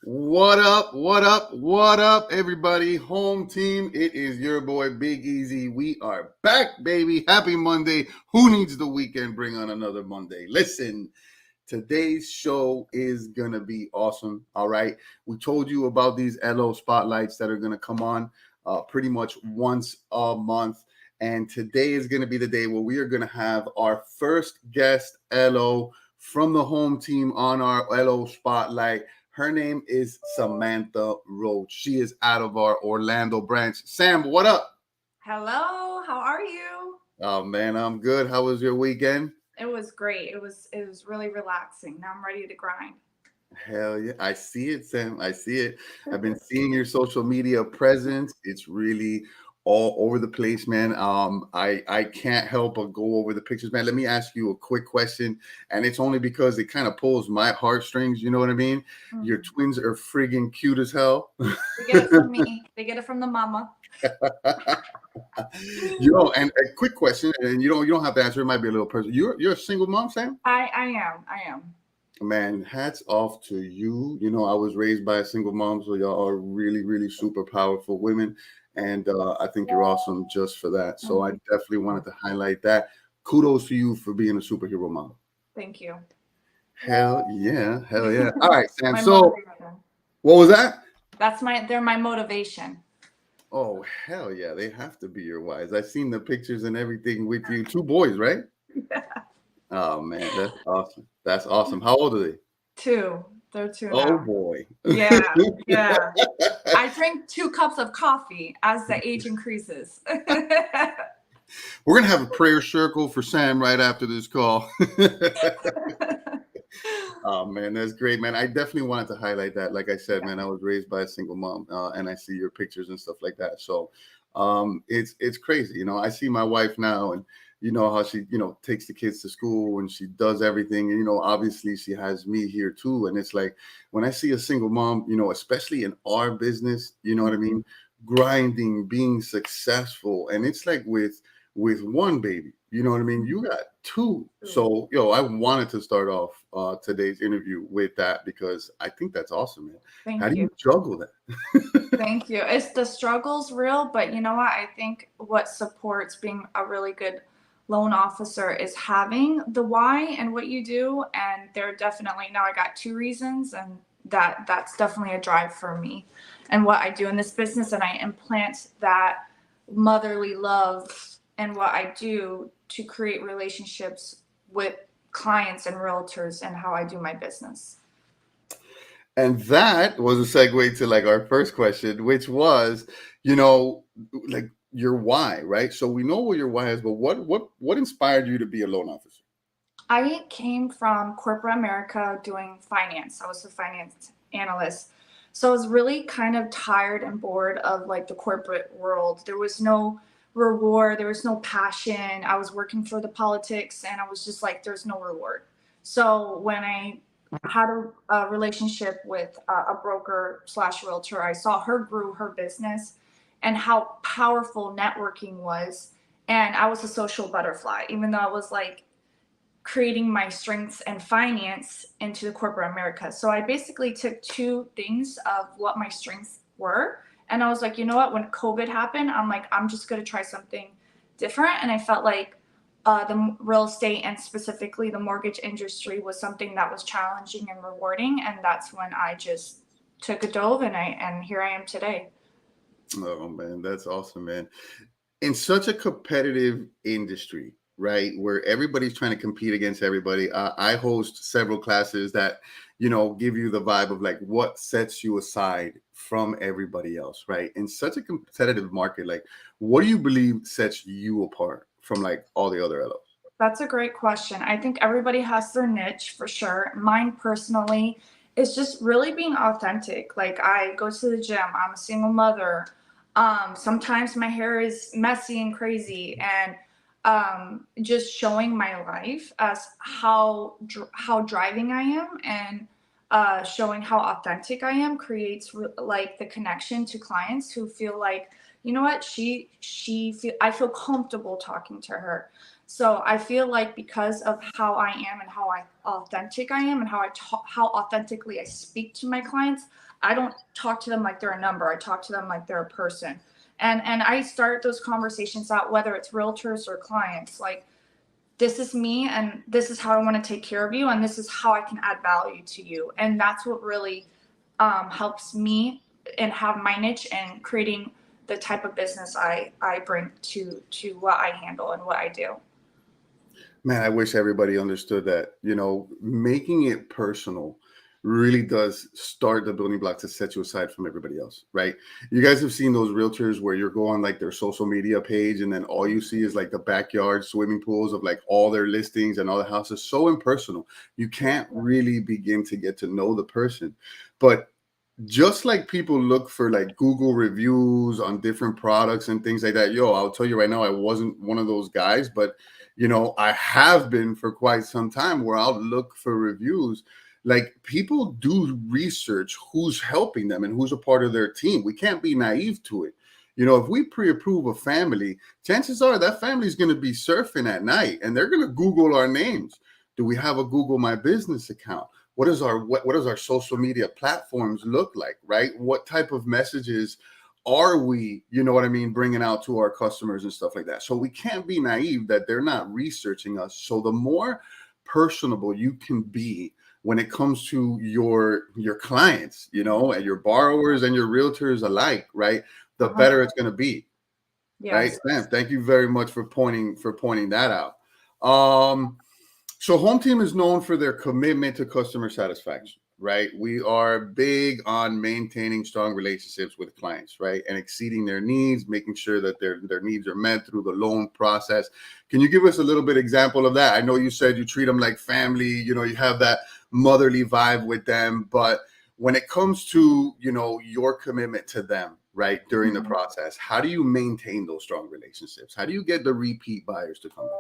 What up? What up? What up, everybody? Home team, it is your boy Big Easy. We are back, baby. Happy Monday. Who needs the weekend? Bring on another Monday. Listen, today's show is gonna be awesome. All right. We told you about these LO spotlights that are gonna come on pretty much once a month. And today is gonna be the day where we are gonna have our first guest LO from the home team on our LO spotlight. Her name is Samantha Roach. She is out of our Orlando branch. Sam, what up? Hello, how are you? Oh man, I'm good. How was your weekend? It was great. It was really relaxing. Now I'm ready to grind. Hell yeah. I see it, Sam. I see it. I've been seeing your social media presence. It's really all over the place, man. I can't help but go over the pictures, man. Let me ask you a quick question, and it's only because it kind of pulls my heartstrings. You know what I mean? Your Mhm. twins are friggin' cute as hell. They get it from me. They get it from the mama. And a quick question, and you don't have to answer. It might be a little personal. You're a single mom, Sam? I am. Man, hats off to you. I was raised by a single mom, so y'all are really, really super powerful women. And I think you're awesome just for that. So I Mhm. definitely wanted to highlight that. Kudos to you for being a superhero mom. Thank you. Hell yeah. Hell yeah. All right, Sam. My So motivation. what was that? They're my motivation. Oh, hell yeah. They have to be your wives. I've seen the pictures and everything with you. Two boys, right? Oh, man. That's awesome. That's awesome. How old are they? Two. They're two Oh, now. boy. Yeah, yeah. I drink 2 cups of coffee as the age increases. We're gonna have a prayer circle for Sam right after this call. Oh man, that's great, man. I definitely wanted to highlight that. Like I said, Yeah. man, I was raised by a single mom, and I see your pictures and stuff like that. So, it's crazy. I see my wife now, and you know how she, takes the kids to school and she does everything. And obviously she has me here too. And it's like when I see a single mom, especially in our business, you know what I Mhm. mean, grinding, being successful, and it's like with one baby. You know what I mean? You got two. So, I wanted to start off today's interview with that because I think that's awesome, man. How Thank do you. you juggle that? Thank you. It's the struggle's real, but you know what? I think what supports being a really good loan officer is having the why and what you do. And there definitely now I got 2 reasons, and that's definitely a drive for me and what I do in this business. And I implant that motherly love and what I do to create relationships with clients and realtors and how I do my business. And that was a segue to like our first question, which was, you know, like your why, right? So we know what your why is, but what inspired you to be a loan officer? I came from corporate America doing finance. I was a finance analyst. So I was really kind of tired and bored of like the corporate world. There was no reward, there was no passion. I was working for the politics and I was just like, there's no reward. So when I had a relationship with a broker slash realtor, I saw her grew her business and how powerful networking was. And I was a social butterfly, even though I was like creating my strengths and finance into the corporate America. So I basically took 2 things of what my strengths were. And I was like, you know what? When COVID happened, I'm like, I'm just going to try something different. And I felt like the real estate and specifically the mortgage industry was something that was challenging and rewarding. And that's when I just took a dove and here I am today. Oh man, that's awesome, man. In such a competitive industry, right, where everybody's trying to compete against everybody, I host several classes that, give you the vibe of like what sets you aside from everybody else, right? In such a competitive market, like what do you believe sets you apart from like all the other LOs? That's a great question. I think everybody has their niche for sure. Mine personally is just really being authentic. Like I go to the gym, I'm a single mother. Sometimes my hair is messy and crazy, and just showing my life as how driving I am and showing how authentic I am creates like the connection to clients who feel like, you know what, I feel comfortable talking to her. So I feel like because of how I am and how authentic I am and how authentically I speak to my clients, I don't talk to them like they're a number. I talk to them like they're a person. And I start those conversations out, whether it's realtors or clients, like, this is me and this is how I want to take care of you and this is how I can add value to you. And that's what really helps me and have my niche and creating the type of business I bring to what I handle and what I do. Man, I wish everybody understood that, making it personal really does start the building blocks to set you aside from everybody else, right? You guys have seen those realtors where you're going like their social media page and then all you see is like the backyard swimming pools of like all their listings and all the houses. So impersonal. You can't really begin to get to know the person. But just like people look for like Google reviews on different products and things like that. I'll tell you right now, I wasn't one of those guys, but I have been for quite some time where I'll look for reviews. Like people do research who's helping them and who's a part of their team. We can't be naive to it. If we pre-approve a family, chances are that family is going to be surfing at night and they're going to Google our names. Do we have a Google My Business account? What does our social media platforms look like, right? What type of messages are we, bringing out to our customers and stuff like that? So we can't be naive that they're not researching us. So the more personable you can be when it comes to your clients, and your borrowers and your realtors alike, right? The better it's going to be. Right, Yes. Sam, thank you very much for pointing that out. So Home Team is known for their commitment to customer satisfaction, right? We are big on maintaining strong relationships with clients, right? And exceeding their needs, making sure that their needs are met through the loan process. Can you give us a little bit example of that? I know you said you treat them like family, you have that motherly vibe with them, but when it comes to, your commitment to them, right, during the process, how do you maintain those strong relationships? How do you get the repeat buyers to come back?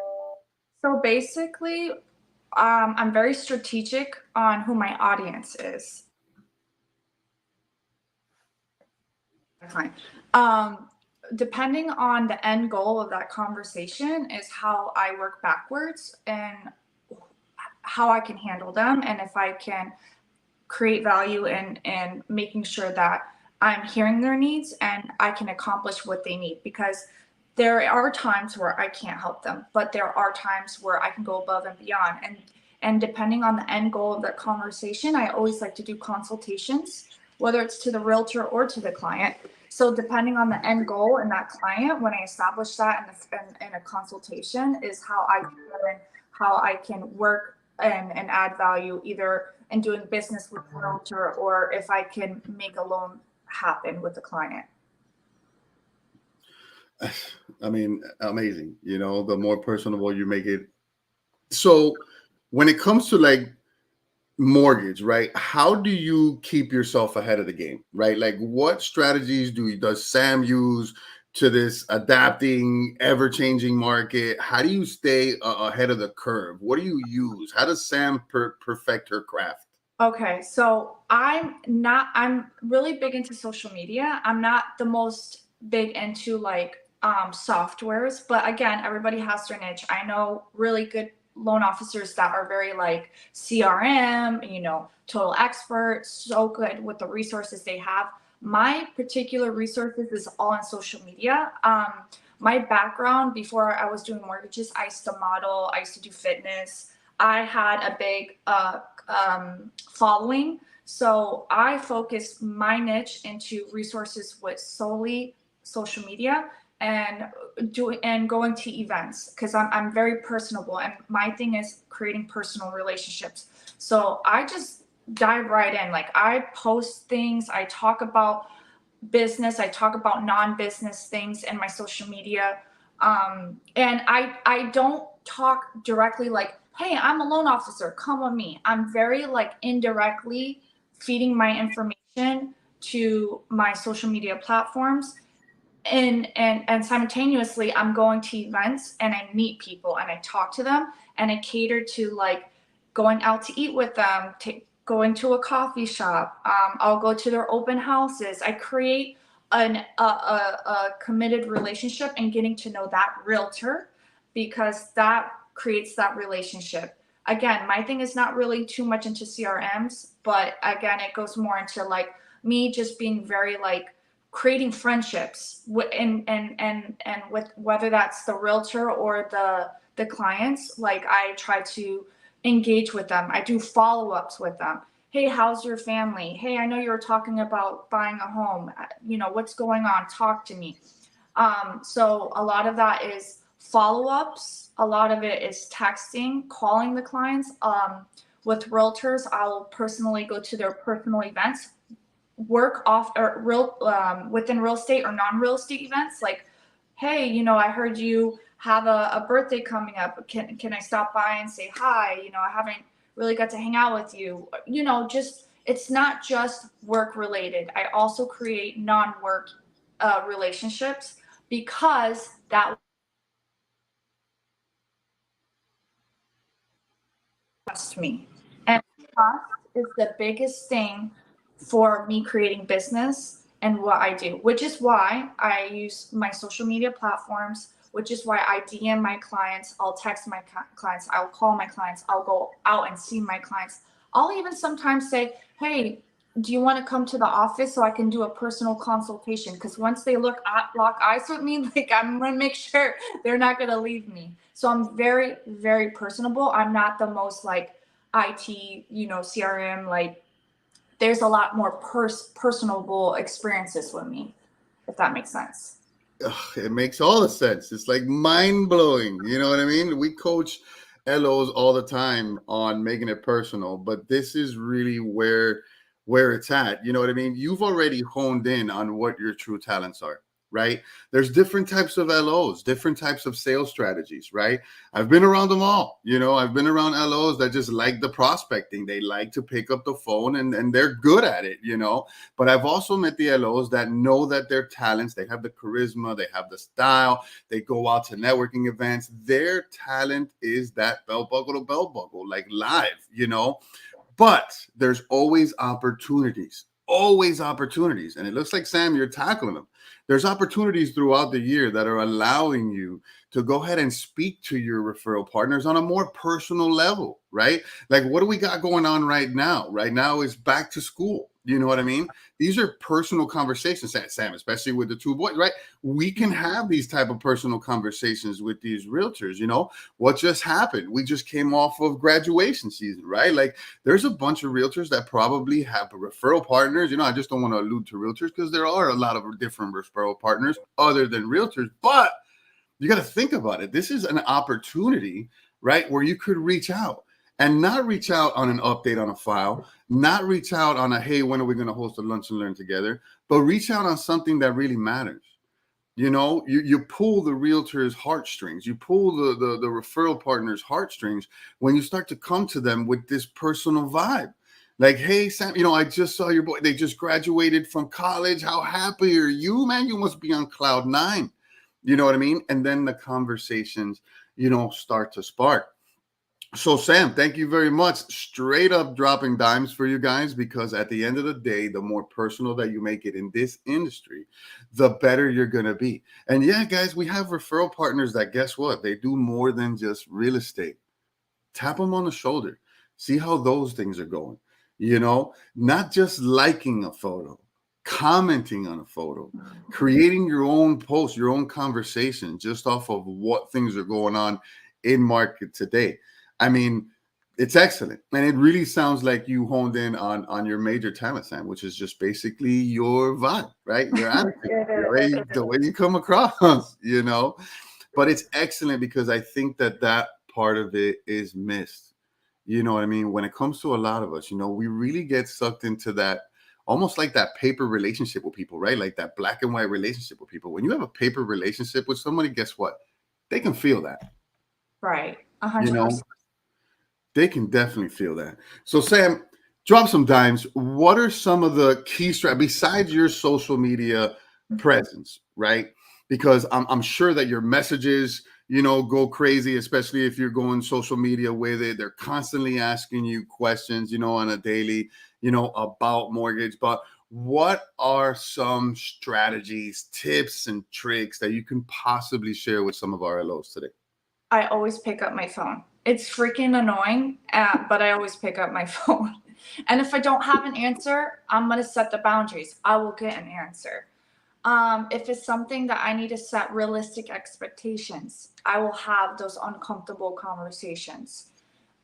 So basically, I'm very strategic on who my audience is. Fine. Depending on the end goal of that conversation is how I work backwards and how I can handle them and if I can create value and making sure that I'm hearing their needs and I can accomplish what they need, because there are times where I can't help them, but there are times where I can go above and beyond. And depending on the end goal of that conversation, I always like to do consultations, whether it's to the realtor or to the client. So depending on the end goal and that client, when I establish that in a consultation, is how I determine how I can work and add value either in doing business with the realtor or if I can make a loan happen with the client. I mean, amazing. The more personable you make it. So when it comes to like mortgage, right? How do you keep yourself ahead of the game, right? Like what strategies does Sam use to this adapting, ever-changing market? How do you stay ahead of the curve? What do you use? How does Sam perfect her craft? Okay, so I'm really big into social media. I'm not the most big into like softwares, but again, everybody has their niche. I know really good loan officers that are very like CRM, total experts, so good with the resources they have. My particular resources is all on social media. My background before I was doing mortgages, I used to model, I used to do fitness. I had a big following. So I focus my niche into resources with solely social media and going to events because I'm very personable and my thing is creating personal relationships. So I just dive right in. Like I post things, I talk about business, I talk about non-business things in my social media. And I don't talk directly like, hey, I'm a loan officer, come with me. I'm very like indirectly feeding my information to my social media platforms. And simultaneously I'm going to events and I meet people and I talk to them and I cater to like going out to eat with them, going to a coffee shop. I'll go to their open houses. I create a committed relationship and getting to know that realtor because that creates that relationship. Again, my thing is not really too much into CRMs, but again, it goes more into like me just being very like creating friendships and with whether that's the realtor or the clients, like I try to engage with them. I do follow-ups with them. Hey, how's your family? Hey, I know you were talking about buying a home. What's going on? Talk to me. So a lot of that is follow-ups. A lot of it is texting, calling the clients. With realtors, I'll personally go to their personal events, work off or real within real estate or non-real estate events. Like, hey, I heard you have a birthday coming up. Can I stop by and say hi? I haven't really got to hang out with you. Just it's not just work related. I also create non-work relationships because that trust me. And trust is the biggest thing for me creating business and what I do, which is why I use my social media platforms, which is why I DM my clients, I'll text my clients, I'll call my clients, I'll go out and see my clients. I'll even sometimes say, hey, do you want to come to the office so I can do a personal consultation? Because once they lock eyes with me, like I'm gonna make sure they're not gonna leave me. So I'm very, very personable. I'm not the most like IT, CRM. Like there's a lot more personable experiences with me, if that makes sense. Ugh, it makes all the sense. It's like mind blowing. You know what I mean? We coach LOs all the time on making it personal, but this is really where it's at. You know what I mean? You've already honed in on what your true talents are, right? There's different types of LOs, different types of sales strategies, right? I've been around them all. I've been around LOs that just like the prospecting. They like to pick up the phone and they're good at it. But I've also met the LOs that know that their talents, they have the charisma, they have the style, they go out to networking events. Their talent is that belt buckle to belt buckle, like live. But there's always opportunities, always opportunities. And it looks like, Sam, you're tackling them. There's opportunities throughout the year that are allowing you to go ahead and speak to your referral partners on a more personal level, right? Like, what do we got going on right now? Right now is back to school. You know what I mean? These are personal conversations, Sam, especially with the two boys, right? We can have these type of personal conversations with these realtors. What just happened? We just came off of graduation season, right? Like, there's a bunch of realtors that probably have referral partners. I just don't want to allude to realtors because there are a lot of different referral partners other than realtors. But you got to think about it. This is an opportunity, right, where you could reach out and not reach out on an update on a file, not reach out on a, hey, when are we going to host a lunch and learn together, but reach out on something that really matters. You pull the realtor's heartstrings, you pull the referral partner's heartstrings when you start to come to them with this personal vibe. Like, hey, Sam, I just saw your boy. They just graduated from college. How happy are you, man? You must be on cloud nine. You know what I mean? And then the conversations, start to spark. So, Sam, thank you very much. Straight up dropping dimes for you guys, because at the end of the day, the more personal that you make it in this industry, the better you're going to be. And yeah, guys, we have referral partners that, guess what? They do more than just real estate. Tap them on the shoulder. See how those things are going. Not just liking a photo, commenting on a photo, creating your own post, your own conversation just off of what things are going on in market today. I mean, it's excellent. And it really sounds like you honed in on your major talent, Sam, which is just basically your vibe, right? Your attitude, the way you come across, But it's excellent because I think that part of it is missed. You know what I mean? When it comes to a lot of us, we really get sucked into that, almost like that paper relationship with people, right? Like that black and white relationship with people. When you have a paper relationship with somebody, guess what? They can feel that. Right. You 100%. know, they can definitely feel that. So, Sam, drop some dimes. What are some of the key besides your social media presence, right? Because I'm sure that your messages, go crazy, especially if you're going social media with it. They're constantly asking you questions, on a daily, about mortgage. But what are some strategies, tips, and tricks that you can possibly share with some of our LOs today? I always pick up my phone. It's freaking annoying, but I always pick up my phone. And if I don't have an answer, I'm going to set the boundaries. I will get an answer. If it's something that I need to set realistic expectations, I will have those uncomfortable conversations.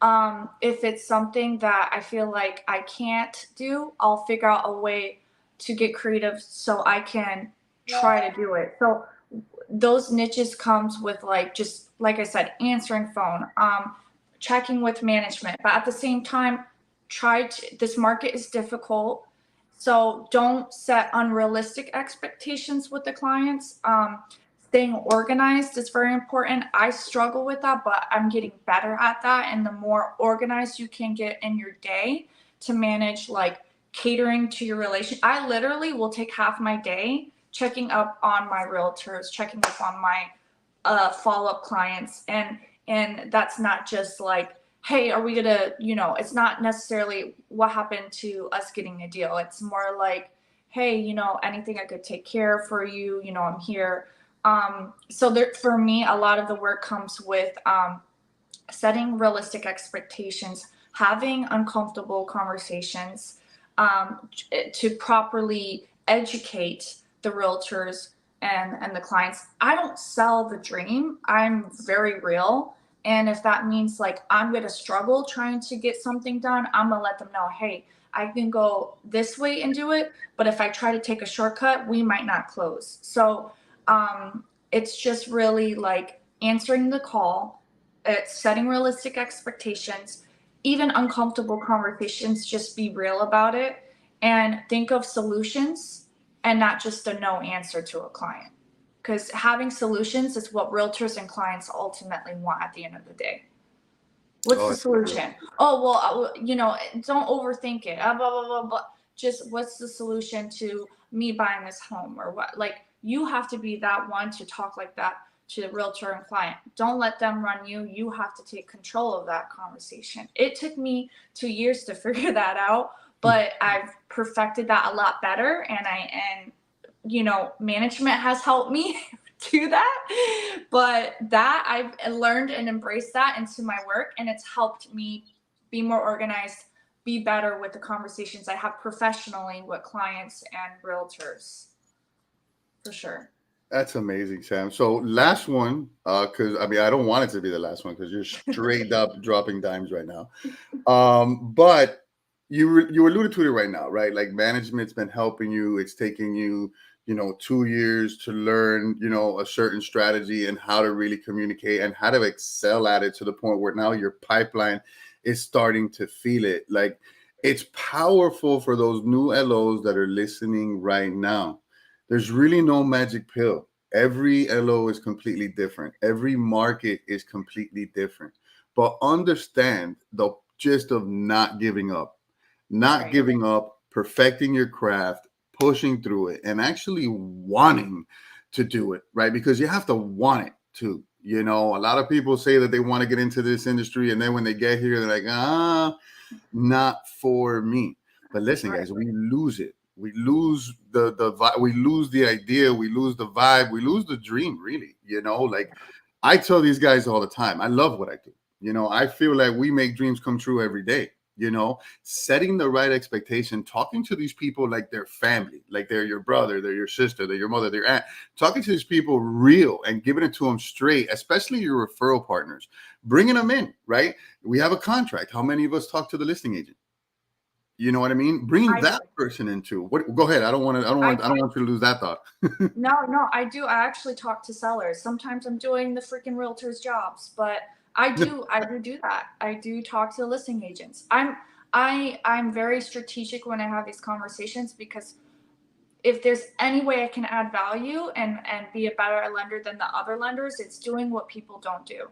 If it's something that I feel like I can't do, I'll figure out a way to get creative so I can try to do it. So those niches comes with like, just like I said, answering phone, checking with management, but at the same time, this market is difficult. So don't set unrealistic expectations with the clients. Staying organized is very important. I struggle with that, but I'm getting better at that. And the more organized you can get in your day to manage like catering to your relation, I literally will take half my day checking up on my realtors, checking up on my follow-up clients. And that's not just like, hey, are we gonna, it's not necessarily what happened to us getting a deal. It's more like, hey, anything I could take care of for you, I'm here. So there, for me, a lot of the work comes with setting realistic expectations, having uncomfortable conversations, to properly educate the realtors and the clients. I don't sell the dream. I'm very real. And if that means like I'm going to struggle trying to get something done, I'm going to let them know, hey, I can go this way and do it. But if I try to take a shortcut, we might not close. So it's just really like answering the call, it's setting realistic expectations, even uncomfortable conversations, just be real about it and think of solutions and not just a no answer to a client. Because having solutions is what realtors and clients ultimately want at the end of the day. What's the solution? Oh, well, don't overthink it. Blah, blah, blah, blah. Just what's the solution to me buying this home or what? Like, you have to be that one to talk like that to the realtor and client. Don't let them run you. You have to take control of that conversation. It took me 2 years to figure that out, but I've perfected that a lot better. And management has helped me do that. But that I've learned and embraced that into my work, and it's helped me be more organized, be better with the conversations I have professionally with clients and realtors. For sure. That's amazing, Sam. So last one, because I don't want it to be the last one because you're straight up dropping dimes right now. But you alluded to it right now, right? Like management's been helping you. It's taking you, 2 years to learn, a certain strategy and how to really communicate and how to excel at it to the point where now your pipeline is starting to feel it. Like it's powerful for those new LOs that are listening right now. There's really no magic pill. Every LO is completely different. Every market is completely different. But understand the gist of not giving up, Right. giving up, perfecting your craft, pushing through it, and actually wanting to do it, right? Because you have to want it too. A lot of people say that they want to get into this industry, and then when they get here, they're like, not for me. But listen, guys, we lose it. We lose we lose the idea, we lose the vibe, we lose the dream, really. Like I tell these guys all the time, I love what I do. I feel like we make dreams come true every day. Setting the right expectation, talking to these people like they're family, like they're your brother, they're your sister, they're your mother, they're aunt, talking to these people real and giving it to them straight, especially your referral partners, bringing them in, right? We have a contract. How many of us talk to the listing agent? You know what I mean? Bringing that person into what? Go ahead. I don't want you to lose that thought. No, I do. I actually talk to sellers. Sometimes I'm doing the freaking realtors jobs, but I do that. I do talk to the listing agents. I'm very strategic when I have these conversations, because if there's any way I can add value and be a better lender than the other lenders, it's doing what people don't do.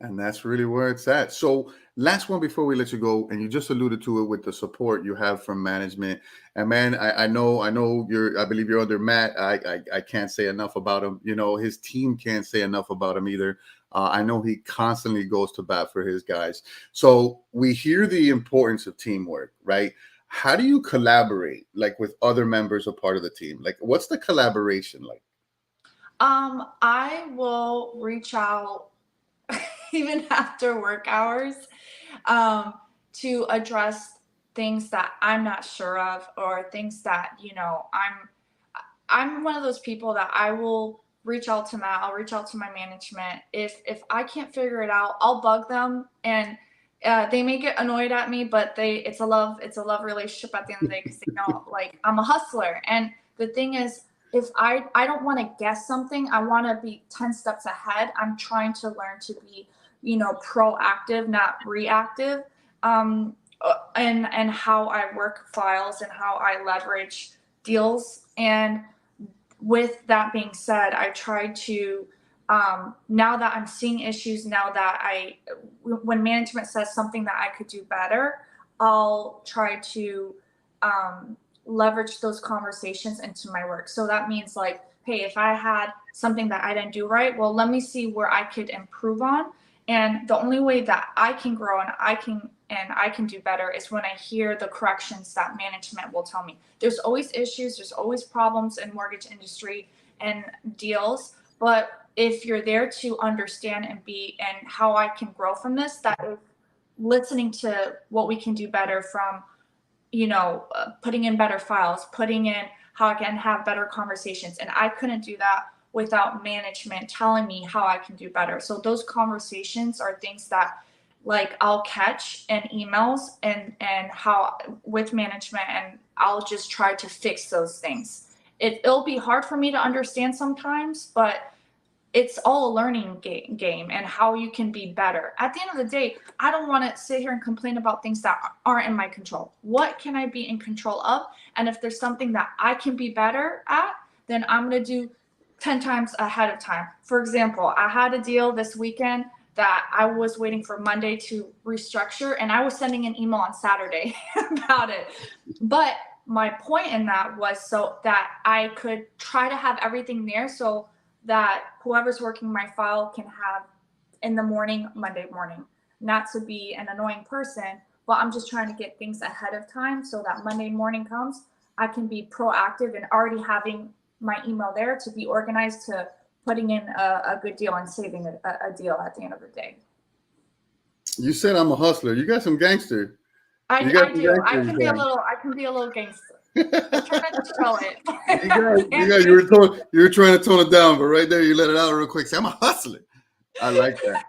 And that's really where it's at. So last one before we let you go, and you just alluded to it with the support you have from management. And man, I know I believe you're under Matt. I can't say enough about him. His team can't say enough about him either. I know he constantly goes to bat for his guys. So we hear the importance of teamwork, right? How do you collaborate like with other members of part of the team? Like what's the collaboration like? I will reach out even after work hours. to address things that I'm not sure of, or things that, I'm one of those people that I will reach out to Matt, I'll reach out to my management. If I can't figure it out, I'll bug them, and they may get annoyed at me, but it's a love relationship at the end of the day, because they know, like, I'm a hustler. And the thing is, if I don't want to guess something, I want to be 10 steps ahead. I'm trying to learn to be, proactive, not reactive. And how I work files and how I leverage deals. And with that being said, I try to, now that I'm seeing issues, now that when management says something that I could do better, I'll try to leverage those conversations into my work. So that means, like, hey, if I had something that I didn't do right, well, let me see where I could improve on. And the only way that I can grow and I can do better is when I hear the corrections that management will tell me. There's always issues, there's always problems in mortgage industry and deals, but if you're there to understand and how I can grow from this, that is listening to what we can do better, from putting in better files, putting in how I can have better conversations. And I couldn't do that without management telling me how I can do better. So those conversations are things that, like, I'll catch in emails and how with management, and I'll just try to fix those things. It'll be hard for me to understand sometimes, but it's all a learning game and how you can be better. At the end of the day, I don't want to sit here and complain about things that aren't in my control. What can I be in control of? And if there's something that I can be better at, then I'm going to do 10 times ahead of time. For example, I had a deal this weekend that I was waiting for Monday to restructure, and I was sending an email on Saturday about it. But my point in that was so that I could try to have everything there, so that whoever's working my file can have in the morning, Monday morning. Not to be an annoying person, but I'm just trying to get things ahead of time so that Monday morning comes, I can be proactive and already having my email there to be organized to putting in a good deal and saving a deal at the end of the day. You said I'm a hustler. You got some gangster. I You got some do. gangster. I can be a little gangster. I'm trying to show it. You were trying to tone it down, but right there you let it out real quick. Say, I'm a hustler. I like that.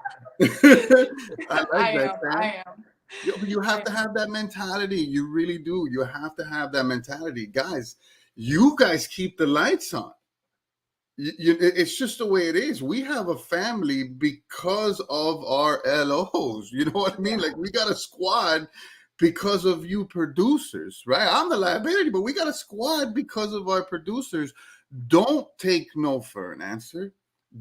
I like that, Sam. I am. You have to have that mentality. You really do. You have to have that mentality, guys. You guys keep the lights on. It's just the way it is. We have a family because of our LOs. You know what I mean? Like, we got a squad because of you producers, right? I'm the liability, but we got a squad because of our producers. Don't take no for an answer.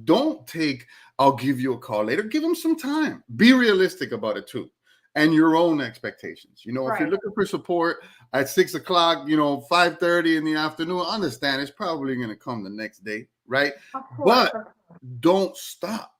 Don't take, I'll give you a call later. Give them some time. Be realistic about it too. And your own expectations. If you're Right. looking for support at 6:00, 5:30 in the afternoon, understand it's probably going to come the next day, right? Of course. But don't stop.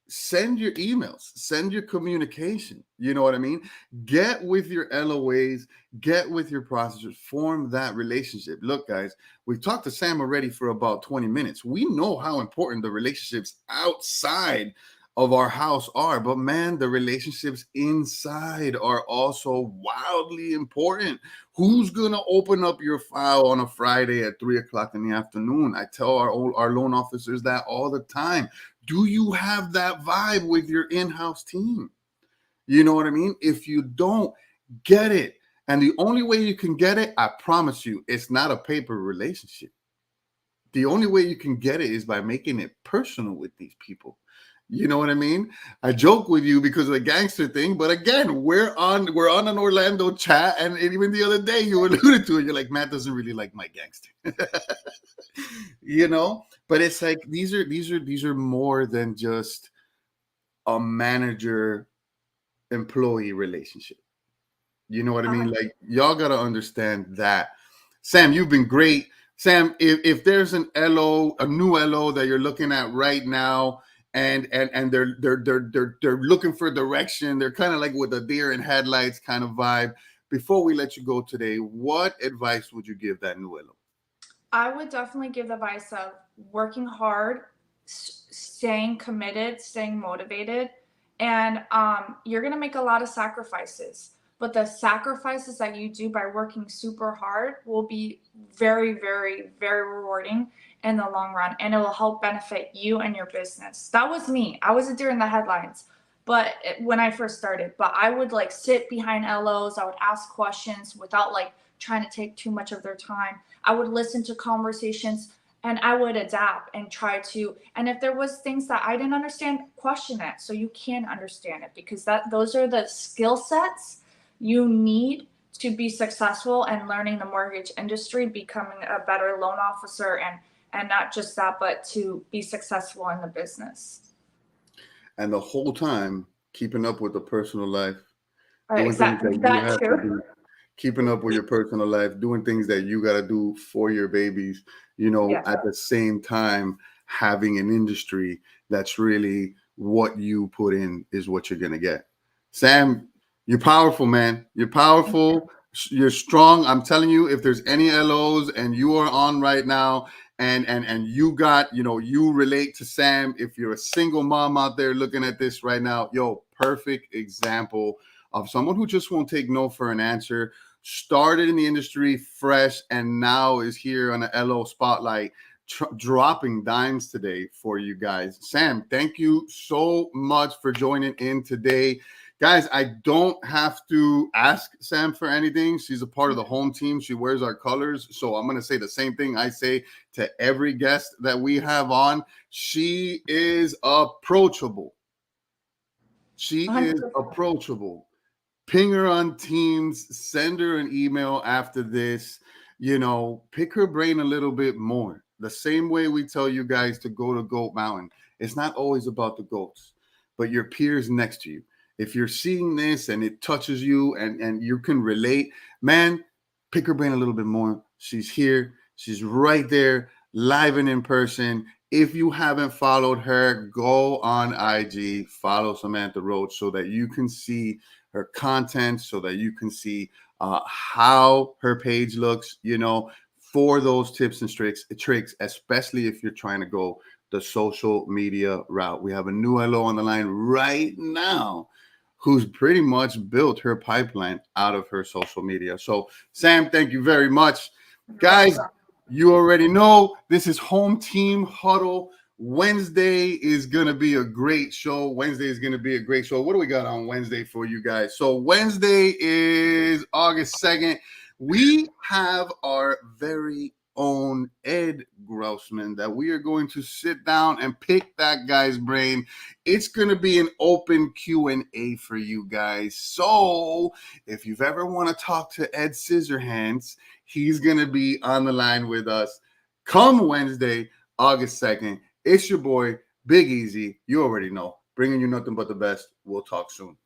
Send your emails, send your communication. You know what I mean? Get with your LOAs, get with your processors, form that relationship. Look, guys, we've talked to Sam already for about 20 minutes. We know how important the relationships outside of our house are, but man, the relationships inside are also wildly important. Who's gonna open up your file on a Friday at 3:00 in the afternoon? I tell our loan officers that all the time. Do you have that vibe with your in-house team? You know what I mean? If you don't, get it. And the only way you can get it, I promise you, it's not a paper relationship. The only way you can get it is by making it personal with these people. You know what I mean? I joke with you because of the gangster thing, but again, we're on an Orlando chat, and even the other day you alluded to it. You're like, Matt doesn't really like my gangster. But it's like these are more than just a manager employee relationship. You know what I mean? Like, y'all gotta understand that. Sam, you've been great. Sam, if there's a new LO that you're looking at right now, and they're looking for direction, they're kind of like with a deer in headlights kind of vibe. Before we let you go today, what advice would you give that new LO? I would definitely give the advice of working hard, staying committed, staying motivated, and you're gonna make a lot of sacrifices. but the sacrifices that you do by working super hard will be very, very, very rewarding in the long run, and it will help benefit you and your business. That was me. I was a deer in the headlines, when I first started, but I would like sit behind LOs. I would ask questions without like trying to take too much of their time. I would listen to conversations and I would adapt and try to, and if there was things that I didn't understand, question it so you can understand it, because those are the skill sets you need to be successful and learning the mortgage industry, becoming a better loan officer, and not just that, but to be successful in the business. And the whole time keeping up with the personal life, doing things Exactly, that you that have to too. do, keeping up with your personal life, doing things that you got to do for your babies, Yes. at the same time, having an industry that's really what you put in is what you're going to get. Sam, you're powerful, man. You're powerful. You're strong. I'm telling you, if there's any LOs and you are on right now, and you got, you relate to Sam, if you're a single mom out there looking at this right now, perfect example of someone who just won't take no for an answer, started in the industry fresh, and now is here on the LO spotlight, dropping dimes today for you guys. Sam, thank you so much for joining in today. Guys, I don't have to ask Sam for anything. She's a part of the home team. She wears our colors. So I'm going to say the same thing I say to every guest that we have on. She is approachable. She is 100%. approachable. Ping her on Teams, send her an email after this, pick her brain a little bit more. The same way we tell you guys to go to Goat Mountain. It's not always about the goats, but your peers next to you. If you're seeing this and it touches you and you can relate, man, pick her brain a little bit more. She's here. She's right there, live and in person. If you haven't followed her, go on IG, follow Samantha Roach so that you can see her content, so that you can see how her page looks, for those tips and tricks, especially if you're trying to go the social media route. We have a new LO on the line right now who's pretty much built her pipeline out of her social media. So, Sam, thank you very much. Guys, you already know this is Home Team Huddle. Wednesday is going to be a great show. What do we got on Wednesday for you guys? So Wednesday is August 2nd. We have our very own Ed Grossman that we are going to sit down and pick that guy's brain. It's going to be an open Q&A for you guys. So if you've ever want to talk to Ed Scissorhands, he's going to be on the line with us come Wednesday, August 2nd. It's your boy, Big Easy. You already know. Bringing you nothing but the best. We'll talk soon.